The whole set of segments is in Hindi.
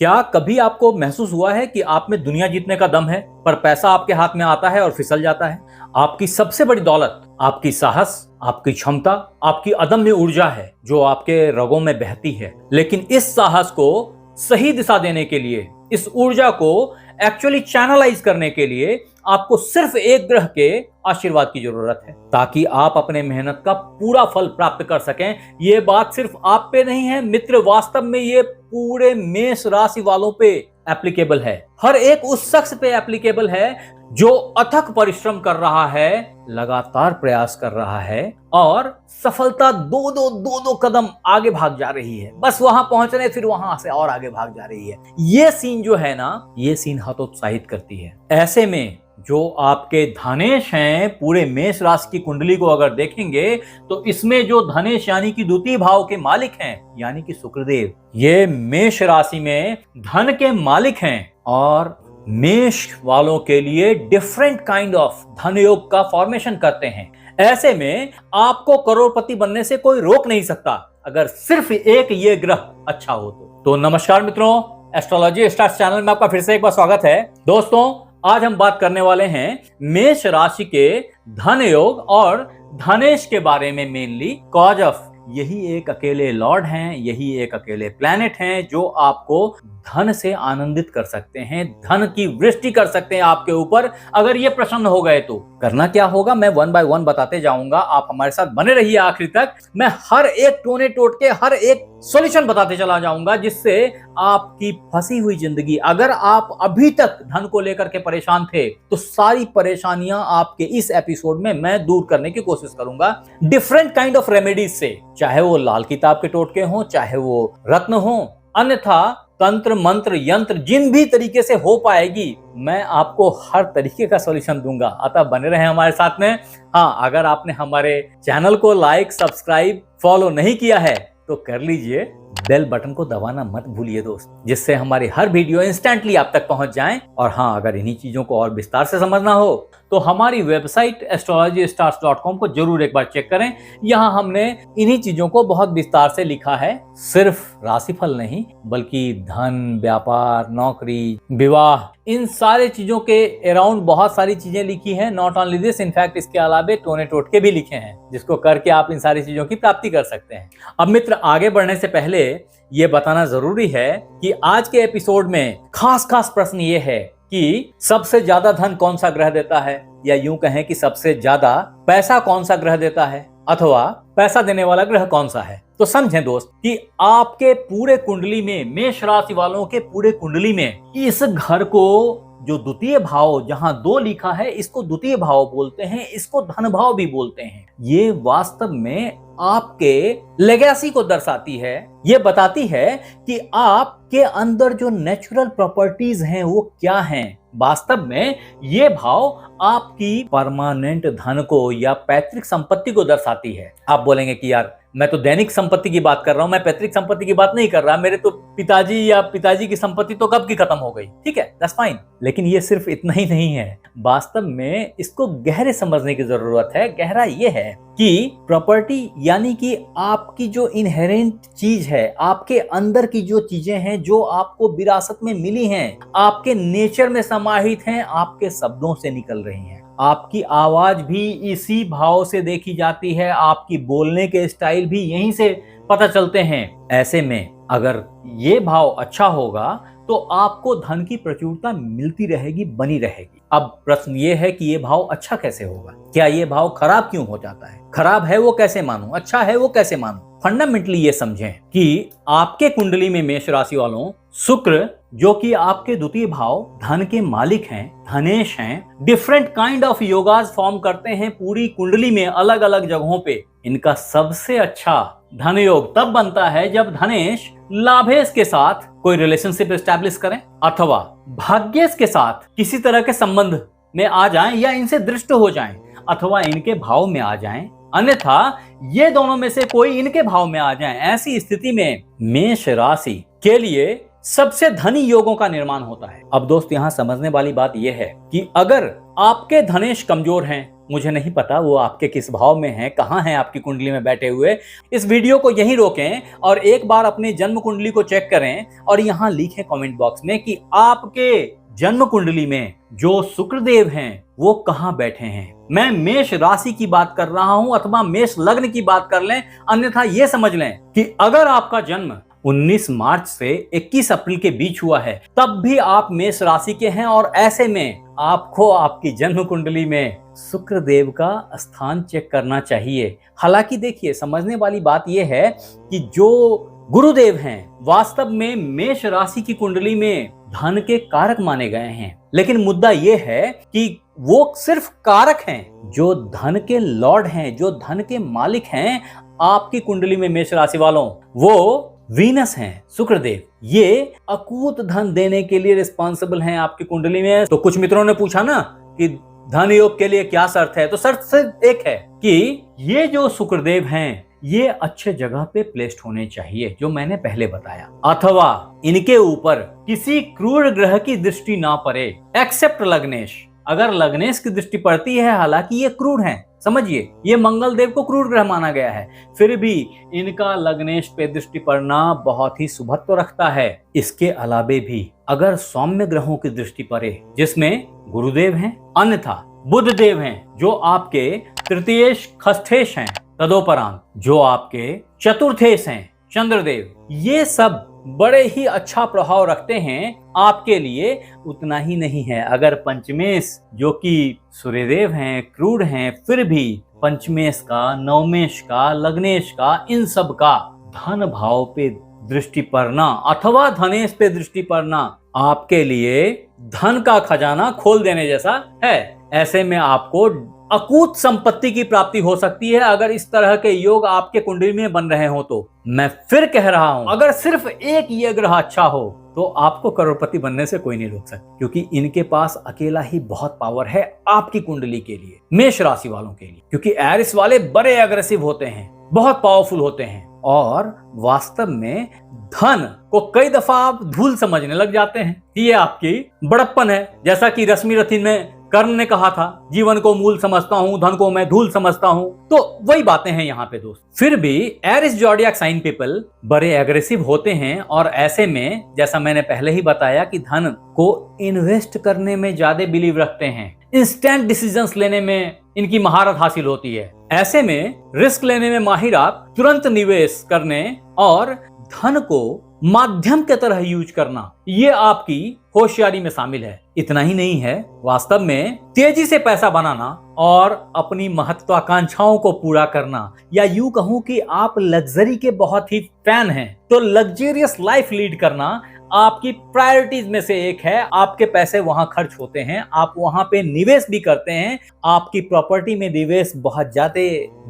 क्या कभी आपको महसूस हुआ है कि आप में दुनिया जीतने का दम है, पर पैसा आपके हाथ में आता है और फिसल जाता है? आपकी सबसे बड़ी दौलत आपकी साहस, आपकी क्षमता, आपकी अदम्य ऊर्जा है जो आपके रगों में बहती है। लेकिन इस साहस को सही दिशा देने के लिए, इस ऊर्जा को एक्चुअली चैनलाइज करने के लिए आपको सिर्फ एक ग्रह के आशीर्वाद की जरूरत है, ताकि आप अपने मेहनत का पूरा फल प्राप्त कर सकें। ये बात सिर्फ आप पे नहीं है मित्र, वास्तव में ये पूरे मेष राशि वालों पे एप्लीकेबल है। हर एक उस शख्स पे एप्लीकेबल है जो अथक परिश्रम कर रहा है, लगातार प्रयास कर रहा है और सफलता दो कदम आगे भाग जा रही है। बस वहां पहुंचने, फिर वहां से और आगे भाग जा रही है। ये सीन जो है ना, ये सीन हतोत्साहित करती है। ऐसे में जो आपके धनेश हैं, पूरे मेष राशि की कुंडली को अगर देखेंगे तो इसमें जो धनेश यानी कि द्वितीय भाव के मालिक हैं, यानी कि शुक्रदेव, ये मेष राशि में धन के मालिक हैं और मेष वालों के लिए डिफरेंट काइंड ऑफ धन योग का फॉर्मेशन करते हैं। ऐसे में आपको करोड़पति बनने से कोई रोक नहीं सकता, अगर सिर्फ एक ये ग्रह अच्छा हो तो नमस्कार मित्रों, एस्ट्रोलॉजी स्टार्स चैनल में आपका फिर से एक बार स्वागत है। दोस्तों, आज हम बात करने वाले हैं मेष राशि के धन योग और धनेश के बारे में, मेनली कॉज ऑफ यही एक अकेले लॉर्ड हैं, यही एक अकेले प्लैनेट हैं जो आपको धन से आनंदित कर सकते हैं, धन की वृष्टि कर सकते हैं आपके ऊपर। अगर ये प्रसन्न हो गए तो करना क्या होगा, मैं वन बाय वन बताते जाऊंगा। आप हमारे साथ बने रहिए आखिर तक। मैं हर एक टोने टोटके, हर एक सॉल्यूशन बताते चला जाऊंगा, जिससे आपकी फंसी हुई जिंदगी, अगर आप अभी तक धन को लेकर के परेशान थे, तो सारी परेशानियां आपके इस एपिसोड में मैं दूर करने की कोशिश करूंगा डिफरेंट काइंड ऑफ रेमेडीज से। चाहे वो लाल किताब के टोटके हों, चाहे वो रत्न हों, अन्यथा तंत्र मंत्र यंत्र, जिन भी तरीके से हो पाएगी, मैं आपको हर तरीके का सॉल्यूशन दूंगा। अतः बने रहे हमारे साथ में। हाँ, अगर आपने हमारे चैनल को लाइक, सब्सक्राइब, फॉलो नहीं किया है तो कर लीजिए। बेल बटन को दबाना मत भूलिए दोस्त, जिससे हमारी हर वीडियो इंस्टेंटली आप तक पहुंच जाए। और हाँ, अगर इन्हीं चीजों को और विस्तार से समझना हो तो हमारी वेबसाइट astrologystars.com को जरूर एक बार चेक करें। यहाँ हमने इन्हीं चीजों को बहुत विस्तार से लिखा है। सिर्फ राशिफल नहीं, बल्कि धन, व्यापार, नौकरी, विवाह, इन सारे चीजों के अराउंड बहुत सारी चीजें लिखी हैं। नॉट ओनली दिस, इनफैक्ट इसके अलावा टोने टोटके भी लिखे हैं, जिसको करके आप इन सारी चीजों की प्राप्ति कर सकते हैं। अब मित्र, आगे बढ़ने से पहले ये बताना जरूरी है कि आज के एपिसोड में खास प्रश्न ये है कि सबसे ज्यादा धन कौन सा ग्रह देता है, या यूं कहें कि सबसे ज्यादा पैसा कौन सा ग्रह देता है, अथवा पैसा देने वाला ग्रह कौन सा है। तो समझें दोस्त कि आपके पूरे कुंडली में, मेष राशि वालों के पूरे कुंडली में, इस घर को जो द्वितीय भाव, जहां 2 लिखा है, इसको द्वितीय भाव बोलते हैं, इसको धन भाव भी बोलते हैं। ये वास्तव में आपके लेगेसी को दर्शाती है। ये बताती है कि आपके अंदर जो नेचुरल प्रॉपर्टीज हैं वो क्या हैं। वास्तव में ये भाव आपकी परमानेंट धन को या पैतृक संपत्ति को दर्शाती है। आप बोलेंगे कि यार, मैं तो दैनिक संपत्ति की बात कर रहा हूं, मैं पैतृक संपत्ति की बात नहीं कर रहा। मेरे तो पिताजी की संपत्ति तो कब की खत्म हो गई। ठीक है, दैट्स फाइन। लेकिन ये सिर्फ इतना ही नहीं है, वास्तव में इसको गहरे समझने की जरूरत है। गहरा ये है कि प्रॉपर्टी यानी कि आपकी जो इनहेरेंट चीज है, आपके अंदर की जो चीजें हैं, जो आपको विरासत में मिली हैं, आपके नेचर में समाहित हैं, आपके शब्दों से निकल रही हैं। आपकी आवाज भी इसी भाव से देखी जाती है, आपकी बोलने के स्टाइल भी यहीं से पता चलते हैं। ऐसे में अगर ये भाव अच्छा होगा तो आपको धन की प्रचुरता मिलती रहेगी, बनी रहेगी। अब प्रश्न ये है कि ये भाव अच्छा कैसे होगा, क्या ये भाव खराब क्यों हो जाता है, खराब है वो कैसे मानूं, अच्छा है वो कैसे मानूं। फंडामेंटली ये समझें कि आपके कुंडली में मेष राशि वालों, शुक्र जो कि आपके द्वितीय भाव धन के मालिक हैं, धनेश हैं, different kind of yogas form करते हैं पूरी कुंडली में, अलग अलग जगहों पे। इनका सबसे अच्छा धन योग तब बनता है जब धनेश लाभेश के साथ कोई रिलेशनशिप एस्टैब्लिश करें, अथवा भाग्येश के साथ किसी तरह के संबंध में आ जाएं, या इनसे दृष्ट हो जाएं, अथवा इनके भाव में आ जाएं, अन्यथा ये दोनों में से कोई इनके भाव में आ जाए। ऐसी स्थिति में मेष राशि के लिए सबसे धनी योगों का निर्माण होता है। अब दोस्त, यहाँ समझने वाली बात यह है कि अगर आपके धनेश कमजोर हैं, मुझे नहीं पता वो आपके किस भाव में हैं, कहाँ हैं आपकी कुंडली में बैठे हुए। इस वीडियो को यहीं रोकें और एक बार अपनी जन्म कुंडली को चेक करें और यहाँ लिखें कमेंट बॉक्स में कि आपके जन्म कुंडली में जो शुक्रदेव हैं वो कहाँ बैठे हैं। मैं मेष राशि की बात कर रहा हूं अथवा मेष लग्न की बात कर लें, अन्यथा ये समझ लें कि अगर आपका जन्म 19 मार्च से 21 अप्रैल के बीच हुआ है तब भी आप मेष राशि के हैं और ऐसे में आपको आपकी जन्म कुंडली में शुक्रदेव का स्थान चेक करना चाहिए। हालांकि देखिए, समझने वाली बात यह है कि जो गुरुदेव हैं वास्तव में मेष राशि की कुंडली में धन के कारक माने गए हैं, लेकिन मुद्दा यह है कि वो सिर्फ कारक हैं। जो धन के लॉर्ड हैं, जो धन के मालिक हैं आपकी कुंडली में मेष राशि वालों, वो वीनस हैं, शुक्रदेव। ये अकूत धन देने के लिए रिस्पॉन्सिबल हैं आपकी कुंडली में। तो कुछ मित्रों ने पूछा ना कि धन योग के लिए क्या शर्त है, तो शर्त सिर्फ एक है कि ये जो शुक्रदेव हैं ये अच्छे जगह पे प्लेस्ड होने चाहिए, जो मैंने पहले बताया, अथवा इनके ऊपर किसी क्रूर ग्रह की दृष्टि ना पड़े, एक्सेप्ट लग्नेश। अगर लग्नेश की दृष्टि पड़ती है, हालांकि ये क्रूर हैं, समझिए ये मंगल देव को क्रूर ग्रह माना गया है, फिर भी इनका लग्नेश पे दृष्टि पड़ना बहुत ही शुभत्व रखता है। इसके अलावे भी अगर सौम्य ग्रहों की दृष्टि पड़े जिसमें गुरुदेव हैं, अन्यथा बुध देव हैं जो आपके तृतीयेश खष्ठेश हैं, तदोपरांत जो आपके चतुर्थेश हैं चंद्रदेव, ये सब बड़े ही अच्छा प्रभाव रखते हैं आपके लिए। उतना ही नहीं है, अगर पंचमेश जो कि सूर्यदेव हैं, क्रूर हैं, फिर भी पंचमेश का, नवमेश का, लग्नेश का, इन सब का धन भाव पे दृष्टि पड़ना अथवा धनेश पे दृष्टि पड़ना आपके लिए धन का खजाना खोल देने जैसा है। ऐसे में आपको अकूत संपत्ति की प्राप्ति हो सकती है अगर इस तरह के योग आपके कुंडली में बन रहे हो। तो मैं फिर कह रहा हूं, अगर सिर्फ एक ये ग्रह अच्छा हो तो आपको करोड़पति बनने से कोई नहीं रोक सकता, क्योंकि इनके पास अकेला ही बहुत पावर है आपकी कुंडली के लिए, मेष राशि वालों के लिए। क्योंकि एरिस वाले बड़े अग्रेसिव होते हैं, बहुत पावरफुल होते हैं और वास्तव में धन को कई दफा आप धूल समझने लग जाते हैं। ये आपकी बड़प्पन है, जैसा कि रश्मि रथिन में कर्ण ने कहा था, जीवन को मूल समझता हूं, धन को मैं धूल समझता हूं। तो वही बातें हैं यहाँ पे दोस्त। फिर भी एरिस ज़ोडिएक साइन पीपल बड़े एग्रेसिव होते हैं और ऐसे में जैसा मैंने पहले ही बताया कि धन को इन्वेस्ट करने में ज्यादा बिलीव रखते हैं, इंस्टेंट डिसीजंस लेने में इनकी महारत हासिल होती है। ऐसे में रिस्क लेने में माहिर आप, तुरंत निवेश करने और धन को माध्यम के तरह यूज करना, ये आपकी होशियारी में शामिल है। इतना ही नहीं है, वास्तव में तेजी से पैसा बनाना और अपनी महत्वाकांक्षाओं को पूरा करना, या यूं कहूं कि आप लग्जरी के बहुत ही फैन हैं, तो लग्जरियस लाइफ लीड करना आपकी प्रायोरिटीज में से एक है। आपके पैसे वहां खर्च होते हैं, आप वहां पे निवेश भी करते हैं, आपकी प्रॉपर्टी में निवेश बहुत ज्यादा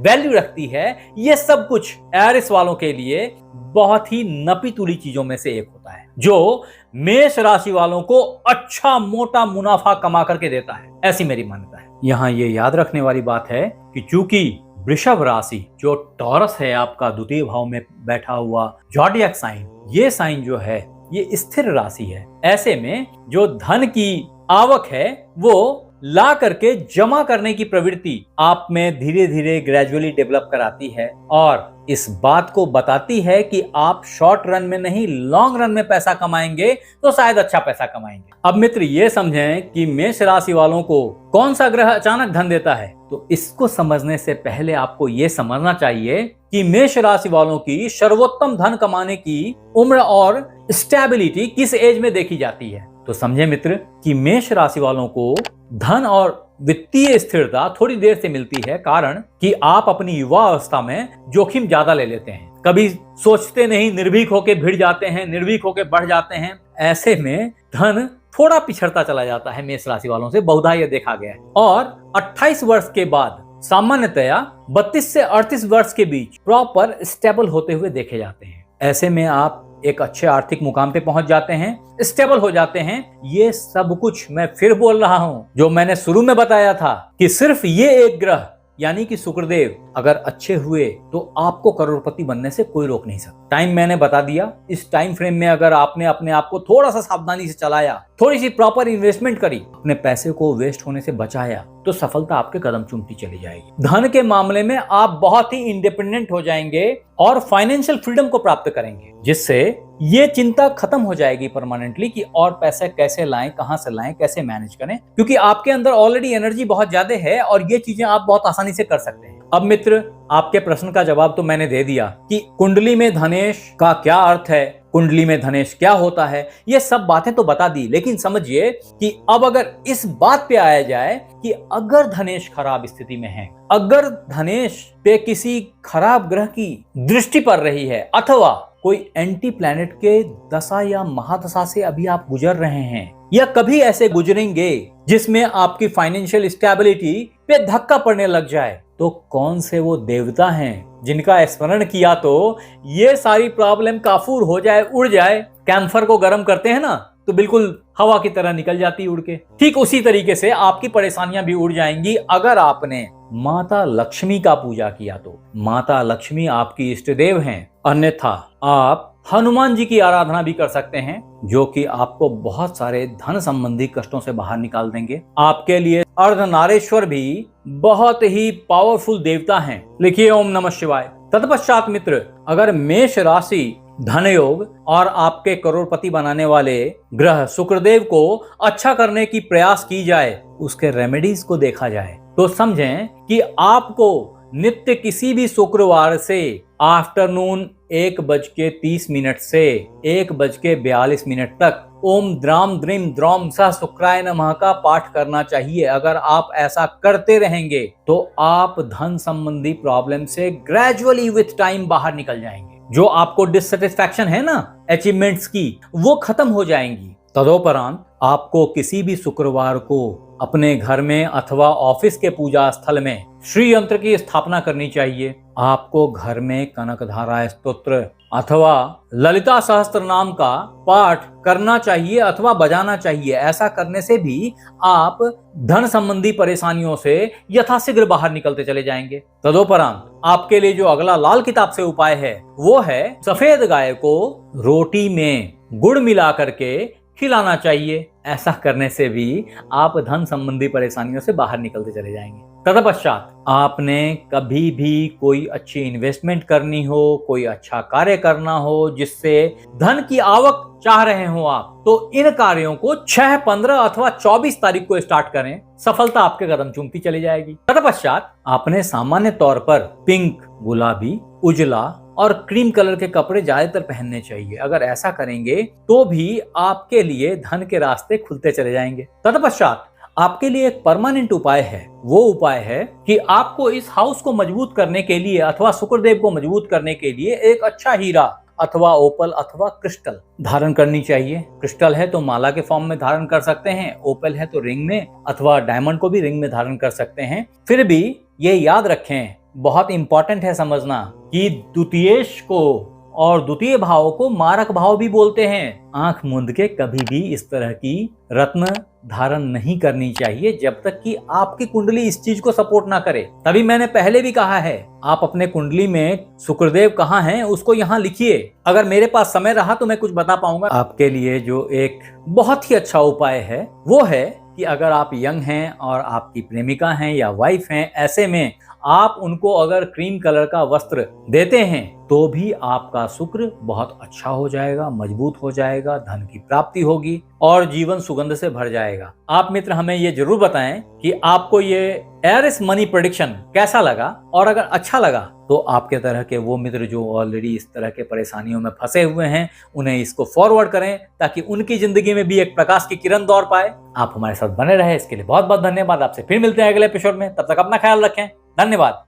वैल्यू रखती है। ये सब कुछ एरिस वालों के लिए बहुत ही नपी तुली चीजों में से एक होता है, जो मेष राशि वालों को अच्छा मोटा मुनाफा कमा करके देता है, ऐसी मेरी मान्यता है। यहाँ ये याद रखने वाली बात है कि चूंकि वृषभ राशि जो टॉरस है आपका द्वितीय भाव में बैठा हुआ ज़ोडिएक साइन, ये साइन जो है ये स्थिर राशि है। ऐसे में जो धन की आवक है वो ला करके जमा करने की प्रवृत्ति आप में धीरे धीरे ग्रेजुअली डेवलप कराती है और इस बात को बताती है कि आप शॉर्ट रन में नहीं, लॉन्ग रन में पैसा कमाएंगे तो शायद अच्छा पैसा कमाएंगे। अब मित्र ये समझें कि मेष राशि वालों को कौन सा ग्रह अचानक धन देता है, तो इसको समझने से पहले आपको ये समझना चाहिए कि मेष राशि वालों की सर्वोत्तम धन कमाने की उम्र और स्टेबिलिटी किस एज में देखी जाती है। तो समझे मित्र कि मेष राशि वालों को धन और वित्तीय स्थिरता थोड़ी देर से मिलती है, कारण कि आप अपनी युवा अवस्था में जोखिम ज्यादा ले लेते हैं, कभी सोचते नहीं, निर्भीक होके भिड़ जाते हैं, निर्भीक होके बढ़ जाते हैं। ऐसे में धन थोड़ा पिछड़ता चला जाता है मेष राशि वालों से, बहुधा यह देखा गया है। और 28 वर्ष के बाद सामान्यतया 32 से 38 वर्ष के बीच प्रॉपर स्टेबल होते हुए देखे जाते हैं। ऐसे में आप एक अच्छे आर्थिक मुकाम पे पहुंच जाते हैं, स्टेबल हो जाते हैं। ये सब कुछ मैं फिर बोल रहा हूं जो मैंने शुरू में बताया था कि सिर्फ ये एक ग्रह यानी कि शुक्रदेव अगर अच्छे हुए तो आपको करोड़पति बनने से कोई रोक नहीं सकता। टाइम मैंने बता दिया, इस टाइम फ्रेम में अगर आपने अपने आप को थोड़ा सा सावधानी से चलाया, थोड़ी सी प्रॉपर इन्वेस्टमेंट करी, अपने पैसे को वेस्ट होने से बचाया, तो सफलता आपके कदम चूमती चली जाएगी। धन के मामले में आप बहुत ही इंडिपेंडेंट हो जाएंगे और फाइनेंशियल फ्रीडम को प्राप्त करेंगे, जिससे ये चिंता खत्म हो जाएगी परमानेंटली कि और पैसे कैसे लाएं, कहां से लाएं, कैसे मैनेज करें, क्योंकि आपके अंदर ऑलरेडी एनर्जी बहुत ज्यादा है और ये चीजें आप बहुत आसानी से कर सकते हैं। अब मित्र, आपके प्रश्न का जवाब तो मैंने दे दिया कि कुंडली में धनेश का क्या अर्थ है, कुंडली में धनेश क्या होता है, ये सब बातें तो बता दी। लेकिन समझिए कि अब अगर इस बात पे आया जाए कि अगर धनेश खराब स्थिति में है, अगर धनेश पे किसी खराब ग्रह की दृष्टि पड़ रही है, अथवा कोई एंटी प्लैनेट के दशा या महादशा से अभी आप गुजर रहे हैं, या कभी ऐसे गुजरेंगे जिसमें आपकी फाइनेंशियल स्टेबिलिटी पे धक्का पड़ने लग जाए, तो कौन से वो देवता हैं जिनका स्मरण किया तो ये सारी प्रॉब्लम काफूर हो जाए, उड़ जाए। कैम्फर को गर्म करते हैं ना, तो बिल्कुल हवा की तरह निकल जाती उड़ के। ठीक उसी तरीके से आपकी परेशानियां भी उड़ जाएंगी अगर आपने माता लक्ष्मी का पूजा किया तो। माता लक्ष्मी आपकी इष्ट देव हैं। अन्यथा आप हनुमान जी की आराधना भी कर सकते हैं, जो कि आपको बहुत सारे धन संबंधी कष्टों से बाहर निकाल देंगे। आपके लिए अर्धनारेश्वर भी बहुत ही पावरफुल देवता हैं। लिखिए ओम नमः शिवाय। तत्पश्चात मित्र, अगर मेष राशि, धन योग और आपके करोड़पति बनाने वाले ग्रह शुक्रदेव को अच्छा करने की प्रयास की जाए, उसके रेमेडीज को देखा जाए, तो समझें कि आपको नित्य किसी भी शुक्रवार से आफ्टरनून 1:30 से 1:42 तक ओम द्राम द्रीम द्रौम सह शुक्राय नमः का पाठ करना चाहिए। अगर आप ऐसा करते रहेंगे तो आप धन संबंधी प्रॉब्लम से ग्रेजुअली विथ टाइम बाहर निकल जाएंगे। जो आपको डिससेटिस्फैक्शन है ना अचीवमेंट्स की, वो खत्म हो जाएंगी। तदोपरांत आपको किसी भी शुक्रवार को अपने घर में अथवा ऑफिस के पूजा स्थल में श्री यंत्र की स्थापना करनी चाहिए। आपको घर में कनकधारा स्तोत्र अथवा ललिता सहस्त्र नाम का पाठ करना चाहिए अथवा बजाना चाहिए। ऐसा करने से भी आप धन संबंधी परेशानियों से यथाशीघ्र बाहर निकलते चले जाएंगे। तदोपरांत आपके लिए जो अगला लाल किताब से उपाय है वो है सफेद गाय को रोटी में गुड़ मिला करके खिलाना चाहिए। ऐसा करने से भी आप धन संबंधी परेशानियों से बाहर निकलते चले जाएंगे। तत्पश्चात आपने कभी भी कोई अच्छी इन्वेस्टमेंट करनी हो, कोई अच्छा कार्य करना हो जिससे धन की आवक चाह रहे हो आप, तो इन कार्यों को 6, 15 अथवा 24 तारीख को स्टार्ट करें। सफलता आपके कदम चूमती चली जाएगी। तत्पश्चात आपने सामान्य तौर पर पिंक, गुलाबी, उजला और क्रीम कलर के कपड़े ज्यादातर पहनने चाहिए। अगर ऐसा करेंगे तो भी आपके लिए धन के रास्ते खुलते चले जाएंगे। तत्पश्चात आपके लिए एक परमानेंट उपाय है। वो उपाय है कि आपको इस हाउस को मजबूत करने के लिए अथवा शुक्रदेव को मजबूत करने के लिए एक अच्छा हीरा अथवा ओपल अथवा क्रिस्टल धारण करनी चाहिए। क्रिस्टल है तो माला के फॉर्म में धारण कर सकते हैं, ओपल है तो रिंग में अथवा डायमंड को भी रिंग में धारण कर सकते हैं। फिर भी ये याद रखें, बहुत इंपॉर्टेंट है समझना, कि द्वितीयेश को और द्वितीय भाव को मारक भाव भी बोलते हैं। आंख मूंद के कभी भी इस तरह की रत्न धारण नहीं करनी चाहिए जब तक कि आपकी कुंडली इस चीज को सपोर्ट ना करे। तभी मैंने पहले भी कहा है, आप अपने कुंडली में शुक्रदेव कहाँ हैं उसको यहाँ लिखिए। अगर मेरे पास समय रहा तो मैं कुछ बता पाऊंगा। आपके लिए जो एक बहुत ही अच्छा उपाय है वो है कि अगर आप यंग हैं और आपकी प्रेमिका हैं या वाइफ हैं, ऐसे में आप उनको अगर क्रीम कलर का वस्त्र देते हैं तो भी आपका शुक्र बहुत अच्छा हो जाएगा, मजबूत हो जाएगा, धन की प्राप्ति होगी और जीवन सुगंध से भर जाएगा। आप मित्र हमें ये जरूर बताएं कि आपको ये एरिस मनी प्रेडिक्शन कैसा लगा, और अगर अच्छा लगा तो आपके तरह के वो मित्र जो ऑलरेडी इस तरह के परेशानियों में फंसे हुए हैं उन्हें इसको फॉरवर्ड करें ताकि उनकी जिंदगी में भी एक प्रकाश की किरण दौड़ पाए। आप हमारे साथ बने रहे इसके लिए बहुत बहुत धन्यवाद। आपसे फिर मिलते हैं अगले एपिसोड में, तब तक अपना ख्याल रखें। धन्यवाद।